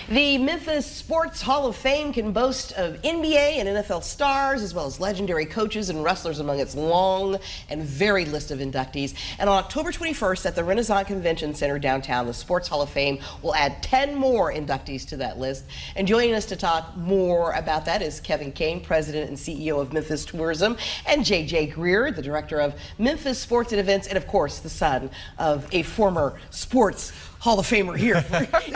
The Memphis Sports Hall of Fame can boast of NBA and NFL stars, as well as legendary coaches and wrestlers among its long and varied list of inductees. And on October 21st at the Renasant Convention Center downtown, the Sports Hall of Fame will add 10 more inductees to that list. And joining us to talk more about that is Kevin Kane, President and CEO of Memphis Tourism, and J.J. Greer, the Director of Memphis Sports and Events, and of course, the son of a former sports Hall of Famer here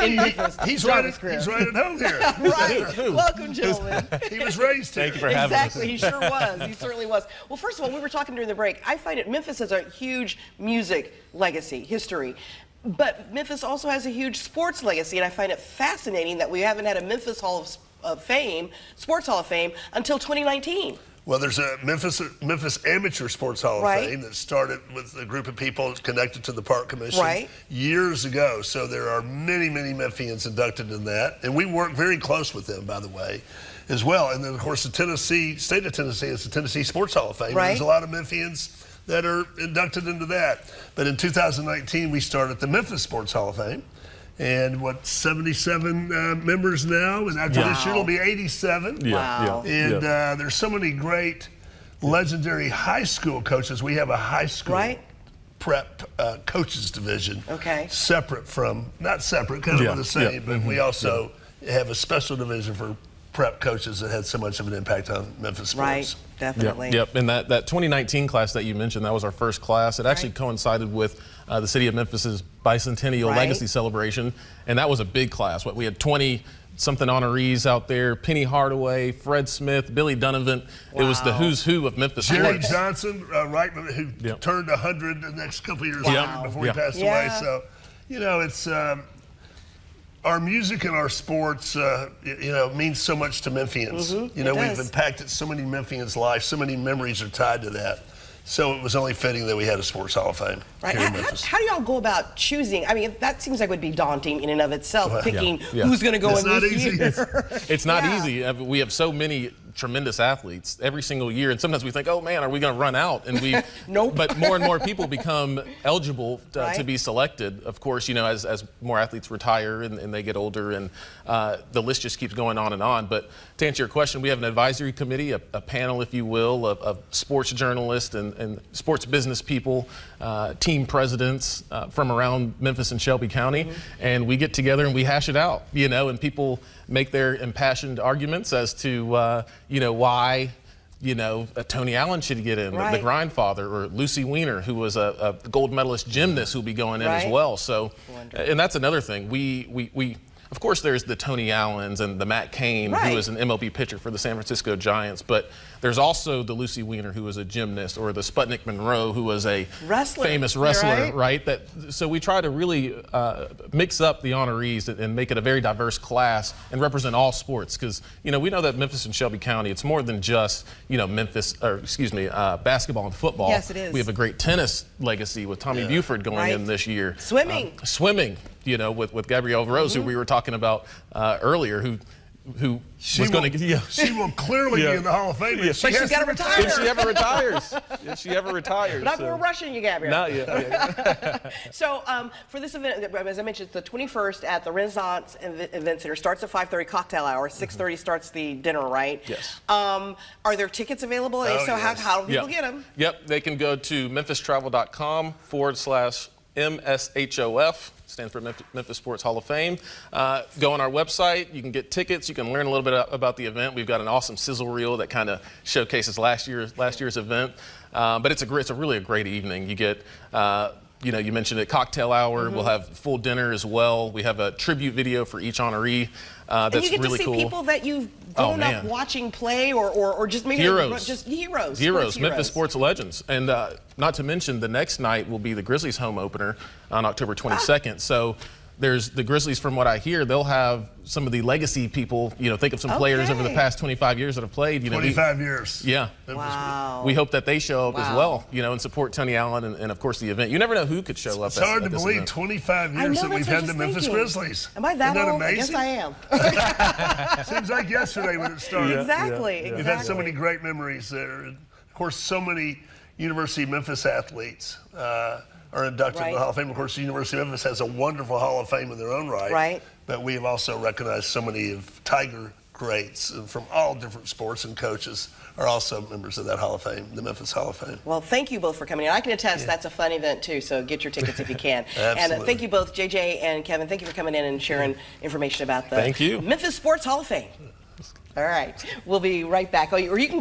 in Memphis. He's right at home here. Right. Welcome, gentlemen. He was raised here. Thank you for having us. Exactly. He sure was. He certainly was. Well, first of all, we were talking during the break. I find Memphis has a huge music legacy, history. But Memphis also has a huge sports legacy, and I find it fascinating that we haven't had a Memphis Hall of Fame, Sports Hall of Fame, until 2019. Well, there's a Memphis Amateur Sports Hall of Fame that started with a group of people connected to the Park Commission years ago. So there are many, many Memphians inducted in that. And we work very close with them, by the way, as well. And then, of course, the state of Tennessee is the Tennessee Sports Hall of Fame. There's a lot of Memphians that are inducted into that. But in 2019, we started the Memphis Sports Hall of Fame. And 77 members now, and after this year it'll be 87. And there's so many great legendary high school coaches. We have a high school prep coaches division, separate from, not separate, kind of the same, but we also have a special division for prep coaches that had so much of an impact on Memphis sports. Definitely. Yep. And that 2019 class that you mentioned, that was our first class. It actually coincided with the city of Memphis's bicentennial legacy celebration, and that was a big class. We had 20-something honorees out there: Penny Hardaway, Fred Smith, Billy Donovan. It was the who's who of Memphis Jerry sports. Johnson, who turned 100 the next couple of years before he passed away. So, you know, it's our music and our sports, means so much to Memphians. You know, we've impacted so many Memphians' lives. So many memories are tied to that. So it was only fitting that we had a Sports Hall of Fame here in Memphis. How do y'all go about choosing? I mean, that seems like it would be daunting in and of itself, picking who's going to go in this year. It's not easy. We have so many tremendous athletes every single year, and sometimes we think, oh man, are we going to run out? And we but more and more people become eligible to be selected. Of course, you know, as more athletes retire and they get older, and the list just keeps going on and on. But to answer your question, we have an advisory committee, a panel, if you will, of sports journalists and sports business people, team presidents from around Memphis and Shelby County, and we get together and we hash it out, you know, and people make their impassioned arguments as to, why, Tony Allen should get in, the grindfather, or Lucy Weiner, who was a gold medalist gymnast, who'll be going in as well. So, and that's another thing. We of course, there's the Tony Allens and the Matt Cain, who is an MLB pitcher for the San Francisco Giants, but there's also the Lucy Weiner, who was a gymnast, or the Sputnik Monroe, who was a famous wrestler, so we try to really mix up the honorees and make it a very diverse class and represent all sports, because, we know that Memphis and Shelby County, it's more than just, basketball and football. Yes, it is. We have a great tennis legacy with Tommy Buford going in this year. Swimming. With Gabrielle Rose, who we were talking about earlier, who was going to she will clearly be in the Hall of Fame. But she's got to retire. If she ever retires. If she ever retires. But we're rushing you, Gabrielle. Not yet. So for this event, as I mentioned, it's the 21st at the Renaissance Event Center. Starts at 5:30, cocktail hour. 6:30 starts the dinner, right? Yes. Are there tickets available? If so, how do people get them? Yep. They can go to memphistravel.com/MSHOF. Stands for Memphis Sports Hall of Fame. Go on our website. You can get tickets. You can learn a little bit about the event. We've got an awesome sizzle reel that kind of showcases last year's event. But it's really a great evening. You get you mentioned it, cocktail hour. We'll have full dinner as well. We have a tribute video for each honoree. That's and you get really to see cool. people that you've grown up watching play, or just maybe heroes. Heroes, Memphis sports legends. And not to mention, the next night will be the Grizzlies home opener on October 22nd. So there's the Grizzlies, from what I hear, they'll have some of the legacy people, think of some players over the past 25 years that have played. 25 years. Yeah. Wow. We hope that they show up as well, and support Tony Allen and of course, the event. You never know who could show up. It's hard to believe, event. 25 years that we've had the Memphis Grizzlies. Am I that old? Amazing? I guess I am. Seems like yesterday when it started. Exactly. We've had so many great memories there. Of course, so many University of Memphis athletes are inducted in the Hall of Fame. Of course, the University of Memphis has a wonderful Hall of Fame in their own right. Right. But we have also recognized so many of Tiger greats from all different sports, and coaches are also members of that Hall of Fame, the Memphis Hall of Fame. Well, thank you both for coming in. I can attest that's a fun event too, so get your tickets if you can. Absolutely. And thank you both, JJ and Kevin. Thank you for coming in and sharing information about the Thank you. Memphis Sports Hall of Fame. All right, we'll be right back. Or you can go